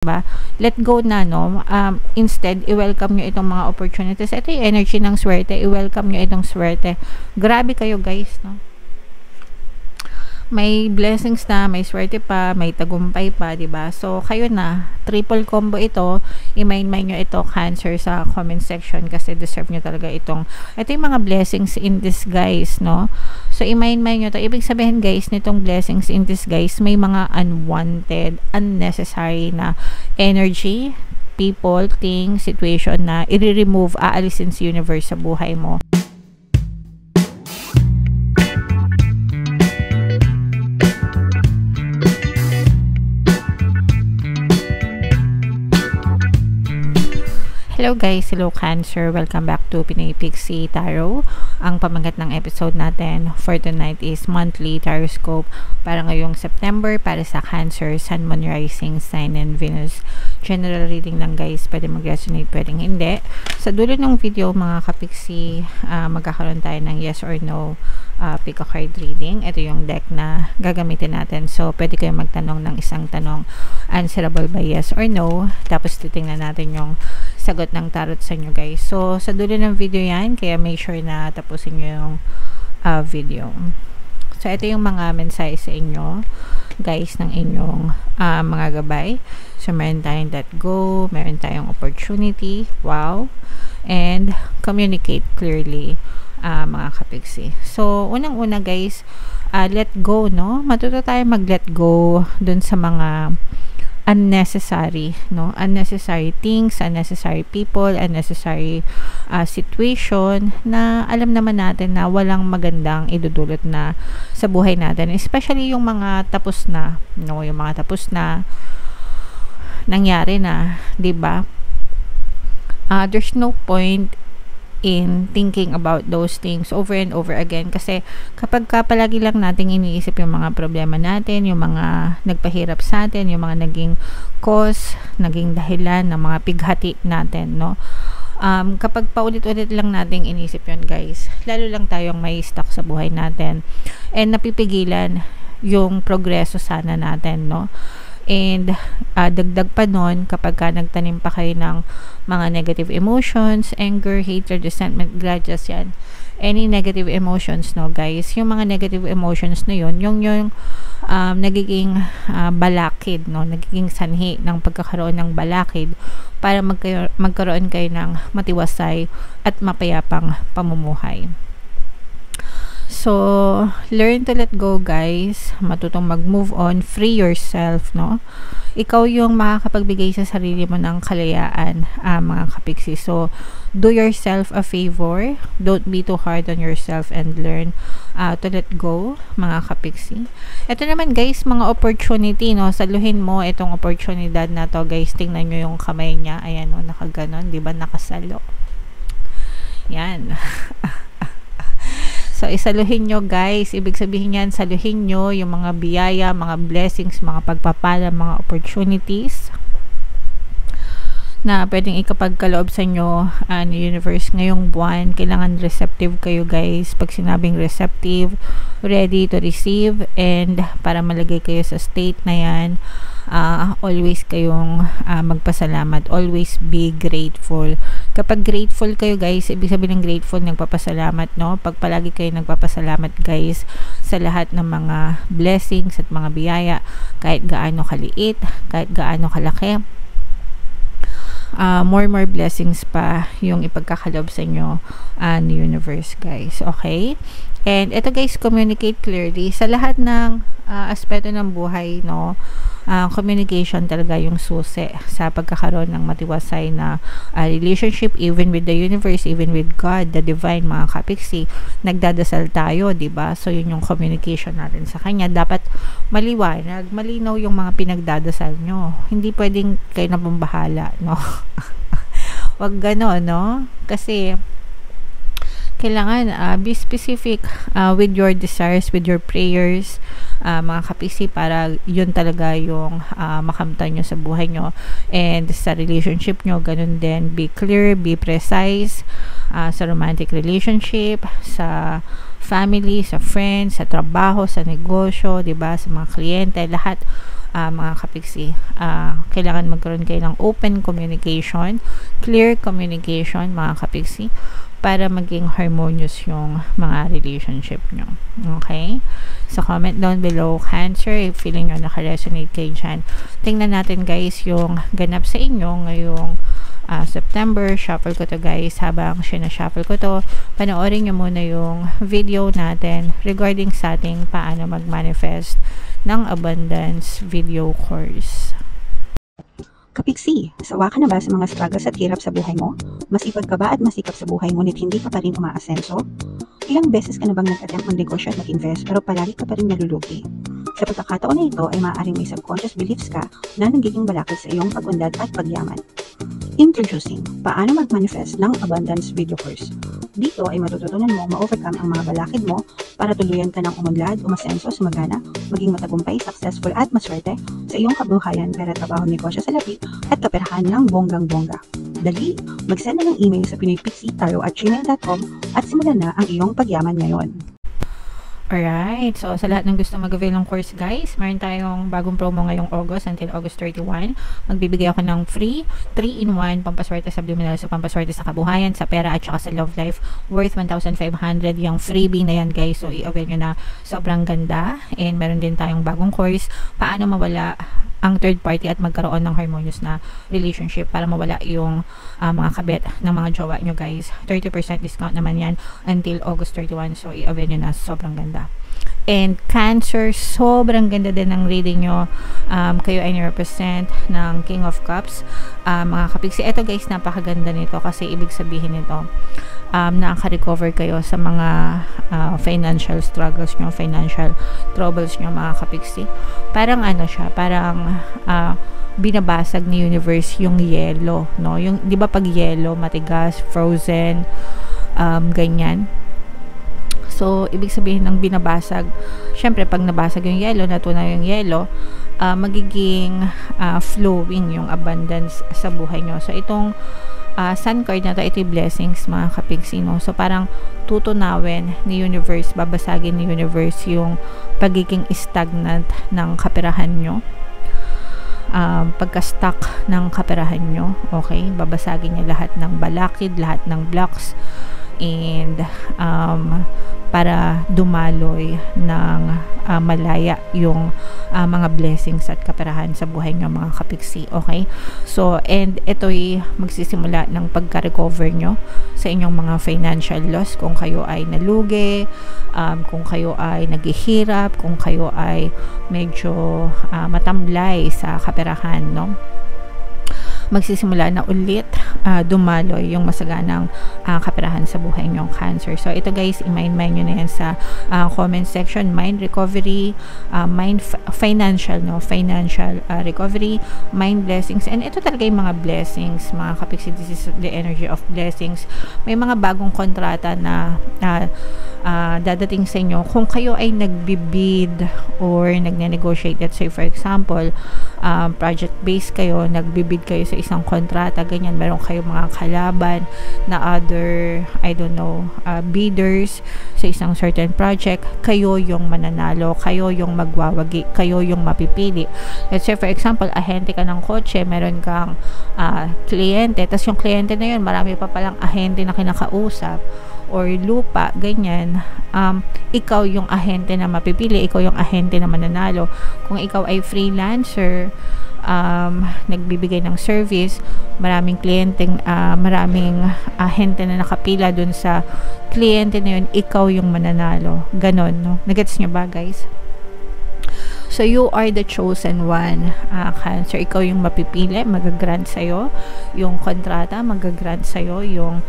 ba? Let go na, no? Instead, i-welcome nyo itong mga opportunities. Ito yung energy ng swerte. I-welcome nyo itong swerte. Grabe kayo, guys, no? May blessings na, may swerte pa, may tagumpay pa, 'di ba? So kayo na, triple combo ito. I-mind nyo ito, Cancer, sa comment section kasi deserve nyo talaga ito yung mga blessings in disguise, no? So i-mind nyo to. Ibig sabihin, guys, nitong blessings in disguise, may mga unwanted, unnecessary na energy, people, things, situation na i-remove, aalisin sa universe sa buhay mo. Hello guys, hello Cancer, welcome back to Pinay Pixie Tarot. Ang pamagat ng episode natin for tonight is monthly taroscope para ngayong September para sa Cancer, Sun, Moon, Rising, Sign, and Venus. General reading lang guys, pwede mag-resonate, pwedeng hindi. Sa dulo ng video mga kapixie, magkakaroon tayo ng yes or no pick a card reading. Ito yung deck na gagamitin natin. So, pwede kayong magtanong ng isang tanong, answerable by yes or no. Tapos, titingnan natin yung sagot ng tarot sa inyo guys. So, sa dulo ng video yan, kaya make sure na tapusin nyo yung video. So, ito yung mga mensahe sa inyo guys ng inyong mga gabay. So, meron tayong let go, meron tayong opportunity, wow, and communicate clearly, mga kapigsi. So, unang-una guys, let go, no? Matuto tayo mag-let go dun sa mga unnecessary, no? Unnecessary things, unnecessary people, unnecessary situation na alam naman natin na walang magandang idudulot na sa buhay natin. Especially yung mga tapos na, no? Yung mga tapos na nangyari na, 'di ba? There's no point in thinking about those things over and over again kasi kapag palagi lang nating iniisip yung mga problema natin, yung mga nagpahirap sa atin, yung mga naging cause, naging dahilan ng mga pighati natin, no? Kapag paulit-ulit lang nating inisip yun guys, lalo lang tayong may stuck sa buhay natin and napipigilan yung progreso sana natin, no? And dagdag pa nun, kapag nagtanim pa kayo ng mga negative emotions, anger, hatred, resentment, grudges, yan. Any negative emotions, no guys, yung mga negative emotions na yun, yung nagiging balakid, no, nagiging sanhi ng pagkakaroon ng balakid para magkaroon kayo ng matiwasay at mapayapang pamumuhay. So, learn to let go guys, matutong mag-move on, free yourself, no? Ikaw yung makakapagbigay sa sarili mo ng kalayaan, mga kapiksi. So, do yourself a favor, don't be too hard on yourself and learn to let go, mga kapiksi. Ito naman guys, mga opportunity, no? Saluhin mo itong oportunidad na to guys, tingnan nyo yung kamay niya, ayan o, nakaganon, di ba, nakasalo. Yan. So, isaluhin nyo guys. Ibig sabihin yan, saluhin nyo yung mga biyaya, mga blessings, mga pagpapala, mga opportunities na pwedeng ikapagkaloob sa inyo ni universe ngayong buwan. Kailangan receptive kayo guys. Pag sinabing receptive, ready to receive, and para malagay kayo sa state na yan, always kayong magpasalamat, always be grateful. Kapag grateful kayo guys, ibig sabihin ng grateful, nagpapasalamat, no? Pag palagi kayo nagpapasalamat guys sa lahat ng mga blessings at mga biyaya, kahit gaano kaliit, kahit gaano kalaki, more blessings pa yung ipagkakalob sa inyo ni universe guys, okay? And ito guys, communicate clearly sa lahat ng aspeto ng buhay, no? Communication talaga yung susi sa pagkakaroon ng matiwasay na relationship, even with the universe, even with God, the divine, mga kapiksi. Nagdadasal tayo, diba? So yun yung communication natin sa kanya. Dapat maliwanag, malinaw yung mga pinagdadasal nyo. Hindi pwedeng kayo na pambahala, no? Wag gano'n, no? Kasi kailangan be specific with your desires, with your prayers, mga kapisi, para yun talaga yung makamtan nyo sa buhay nyo. And sa relationship nyo, ganun din. Be clear, be precise sa romantic relationship, sa family, sa friends, sa trabaho, sa negosyo, diba? Sa mga kliyente, lahat mga kapiksi. Kailangan magkaroon kayo ng open communication, clear communication, mga kapiksi, para maging harmonious yung mga relationship nyo. Okay? So, comment down below, Cancer, if feeling nyo naka-resonate kayo dyan. Tingnan natin, guys, yung ganap sa inyo ngayong September. Shuffle ko to, guys. Habang sinashuffle ko to, panoorin nyo muna yung video natin regarding sa ating paano mag-manifest ng abundance video course. Kapiksi, sawa ka na ba sa mga struggles at hirap sa buhay mo? Masipag ka ba at masikap sa buhay ngunit hindi ka pa rin umaasenso? Ilang beses ka na bang nag-attempt mag-negosyo at mag-invest pero palagi ka pa rin nalulugi? Sa pagkakataon na ito ay maaaring may subconscious beliefs ka na nagiging balakid sa iyong pag-unlad at pagyaman. Introducing, paano mag-manifest ng abundance video course. Dito ay matututunan mo ma-overcome ang mga balakid mo para tuluyan ka ng umunlad, umasenso, sumagana, maging matagumpay, successful at maswerte sa iyong kabuhayan, pera, trabaho, negosyo sa labi at kaperahan ng bonggang-bongga. Dali, mag-send na ng email sa pinoypixie@gmail.com at simulan na ang iyong pagyaman ngayon. Alright, so sa lahat ng gusto mag-avail ng course, guys, meron tayong bagong promo ngayong August until August 31. Magbibigay ako ng free 3-in-1 pampaswerte sa subliminal, so pampaswerte sa kabuhayan, sa pera at saka sa love life, worth 1,500. Yung freebie na yan, guys, so i-avail nyo na. Sobrang ganda. And meron din tayong bagong course, paano mawala ang third party at magkaroon ng harmonious na relationship, para mawala yung mga kabet ng mga jowa nyo, guys. 30% discount naman yan until August 31, so i-avail nyo na. Sobrang ganda. And Cancer, sobrang ganda din ng reading nyo. Kayo ay ni-represent ng King of Cups, mga kapiksi. Ito, guys, napakaganda nito kasi ibig sabihin nito, nakaka-recover kayo sa mga financial struggles nyo, financial troubles nyo, mga kapiksi. Parang ano siya, parang binabasag ni universe yung yellow, no? Yung, di ba pag yellow, matigas, frozen, ganyan. So, ibig sabihin ng binabasag, syempre, pag nabasag yung yellow, natunaw yung yellow, magiging flowing yung abundance sa buhay nyo. So, itong sun card na to, ito yung blessings, mga kapiksi, no? So, parang tutunawin ni universe, babasagin ni universe yung pagiging stagnant ng kaperahan nyo. Pagka-stuck ng kaperahan nyo, okay? Babasagin niya lahat ng balakid, lahat ng blocks, and para dumaloy ng malaya yung mga blessings at kaperahan sa buhay nyo, mga kapiksi, okay? So, and ito'y magsisimula ng pagka-recover nyo sa inyong mga financial loss, kung kayo ay nalugi, kung kayo ay naghihirap, kung kayo ay medyo matamlay sa kaperahan, no? Magsisimula na ulit dumaloy yung masaganang kaperahan sa buhay nyo, Cancer. So, ito, guys, i-mind nyo na yan sa comment section. Mind recovery, mind financial, no? Financial recovery, mind blessings. And ito talaga yung mga blessings, mga kapiksi. This is the energy of blessings. May mga bagong kontrata na dadating sa inyo. Kung kayo ay nagbibid or nagne-negotiate, let's say, for example, project-based kayo, nagbibid kayo sa isang kontrata, ganyan, meron kayong mga kalaban na other, I don't know, bidders sa isang certain project, kayo yung mananalo, kayo yung magwawagi, kayo yung mapipili. Let's say, for example, ahente ka ng kotse, meron kang kliyente, tas yung kliyente na yun, marami pa palang ahente na kinakausap, or lupa, ganyan, ikaw yung ahente na mapipili, ikaw yung ahente na mananalo. Kung ikaw ay freelancer, nagbibigay ng service, maraming kliyenteng, maraming ahente na nakapila dun sa kliyente na yun, ikaw yung mananalo. Ganon, no? Nagets nyo ba, guys? So, you are the chosen one, Cancer. Ikaw yung mapipili, magagrant sa'yo yung kontrata, magagrant sa'yo yung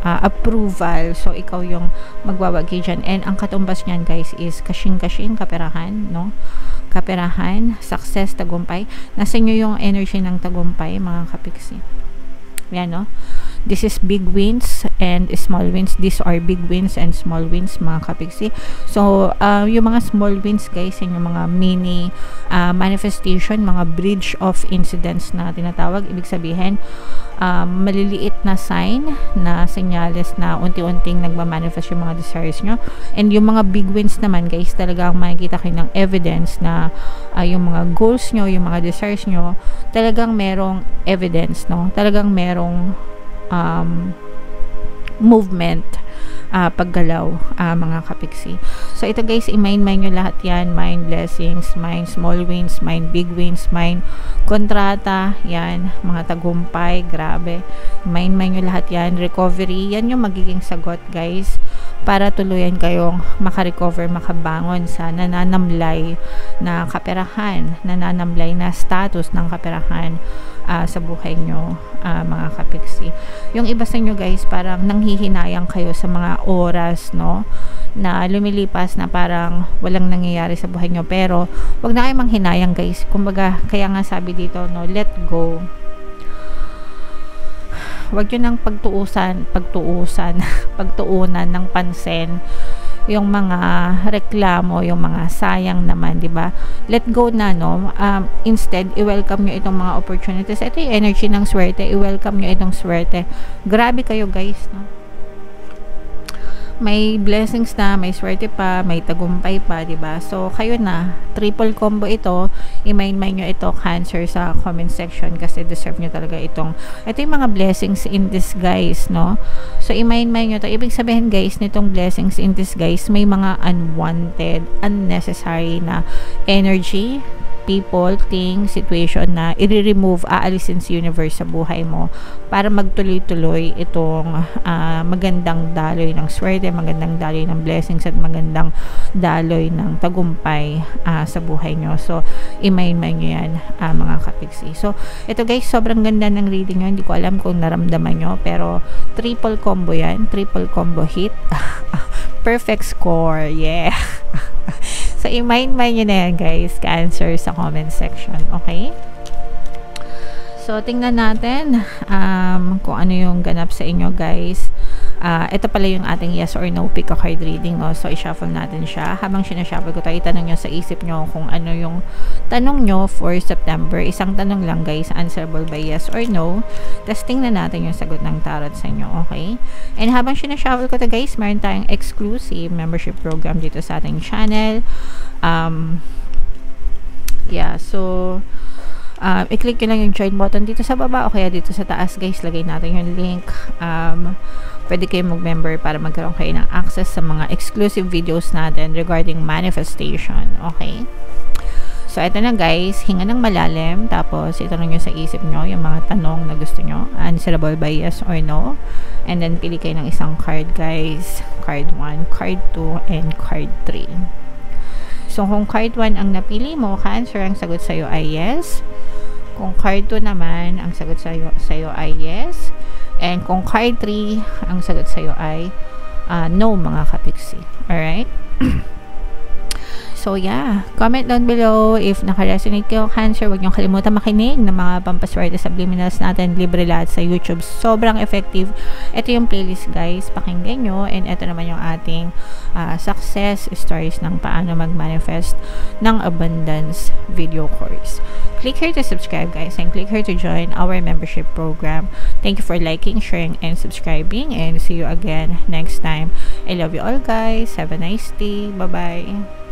approval. So, ikaw yung magwawagi dyan. And ang katumbas niyan, guys, is kashing-kashing, kaperahan, no? Kaperahan, success, tagumpay. Nasa inyo yung energy ng tagumpay, mga kapiksi. Yan, no? This is big wins and small wins. These are big wins and small wins, mga kapiksi. So, yung mga small wins guys, yung mga mini manifestation, mga bridge of incidents na tinatawag. Ibig sabihin, maliliit na sign na senyales na unti-unting nagmamanifest yung mga desires nyo. And yung mga big wins naman guys, talagang makikita kayo ng evidence na yung mga goals nyo, yung mga desires nyo, talagang merong evidence, no? Talagang merong movement, paggalaw, mga kapiksi. So ito guys, i-mind nyo lahat yan. Mind blessings, mind small wins, mind big wins, mind kontrata, yan, mga tagumpay, grabe. Mind nyo lahat yan. Recovery, yan yung magiging sagot guys, para tuluyan kayong makarecover, makabangon sa nananamlay na kaperahan, nananamlay na status ng kaperahan sa buhay nyo, mga kapiksi. Yung iba sa inyo guys, parang nanghihinayang kayo sa mga oras, no, na lumilipas na parang walang nangyayari sa buhay nyo, pero wag na kayo manghinayang guys. Kumbaga, kaya nga sabi dito, no, let go. Wag yun ng pagtuunan ng pansin yung mga reklamo, yung mga sayang naman, di ba? Let go na, no? Instead, i-welcome nyo itong mga opportunities. Ito yung energy ng swerte. I-welcome nyo itong swerte. Grabe kayo, guys, no? May blessings na, may swerte pa, may tagumpay pa, di ba? So, kayo na. Triple combo ito. I-mind nyo ito, Cancer, sa comment section kasi deserve nyo talaga itong. Ito yung mga blessings in disguise, no? So, i-mind nyo ito. Ibig sabihin, guys, nitong blessings in disguise, may mga unwanted, unnecessary na energy, people, things, situation na i-remove, aalisin sa universe sa buhay mo para magtuloy-tuloy itong magandang daloy ng swerte, magandang daloy ng blessings at magandang daloy ng tagumpay sa buhay nyo. So, i-mind nyo yan, mga kapiksi. So, ito guys, sobrang ganda ng reading nyo. Hindi ko alam kung naramdaman nyo, pero triple combo yan. Triple combo hit. Perfect score. Yeah. So, i-mind nyo na yan, guys, Cancer, sa comment section. Okay? So, tingnan natin kung ano yung ganap sa inyo, guys. Ito pala yung ating yes or no pick a card reading, no? So, i-shuffle natin siya. Habang sinashuffle ko tayo, itanong nyo sa isip nyo kung ano yung tanong nyo for September. Isang tanong lang, guys, answerable by yes or no. Tapos, tingnan natin yung sagot ng tarot sa inyo, okay? And habang sinashuffle ko to, guys, meron tayong exclusive membership program dito sa ating channel. Yeah, so i-click nyo lang yung join button dito sa baba o kaya dito sa taas, guys. Lagay natin yung link. Pwede kayo mag-member para magkaroon kayo ng access sa mga exclusive videos natin regarding manifestation. Okay? So, ito na guys. Hinga ng malalim. Tapos, itanong nyo sa isip nyo yung mga tanong na gusto nyo. Answerable by yes or no. And then, pili kayo ng isang card, guys. Card 1, card 2, and card 3. So, kung card 1 ang napili mo, Cancer, ang sagot sa'yo ay yes. Kung card 2 naman, ang sagot sa'yo ay yes. And kung card 3, ang sagot sa'yo ay no, mga kapiksi. Alright? So, yeah. Comment down below if naka-resonate kayo, Cancer. Huwag niyong kalimutan makinig ng mga pampaswerte subliminals natin. Libre lahat sa YouTube. Sobrang effective. Ito yung playlist, guys. Pakinggan nyo. And ito naman yung ating success stories ng paano mag-manifest ng abundance video course. Click here to subscribe, guys. And click here to join our membership program. Thank you for liking, sharing, and subscribing. And see you again next time. I love you all, guys. Have a nice day. Bye-bye.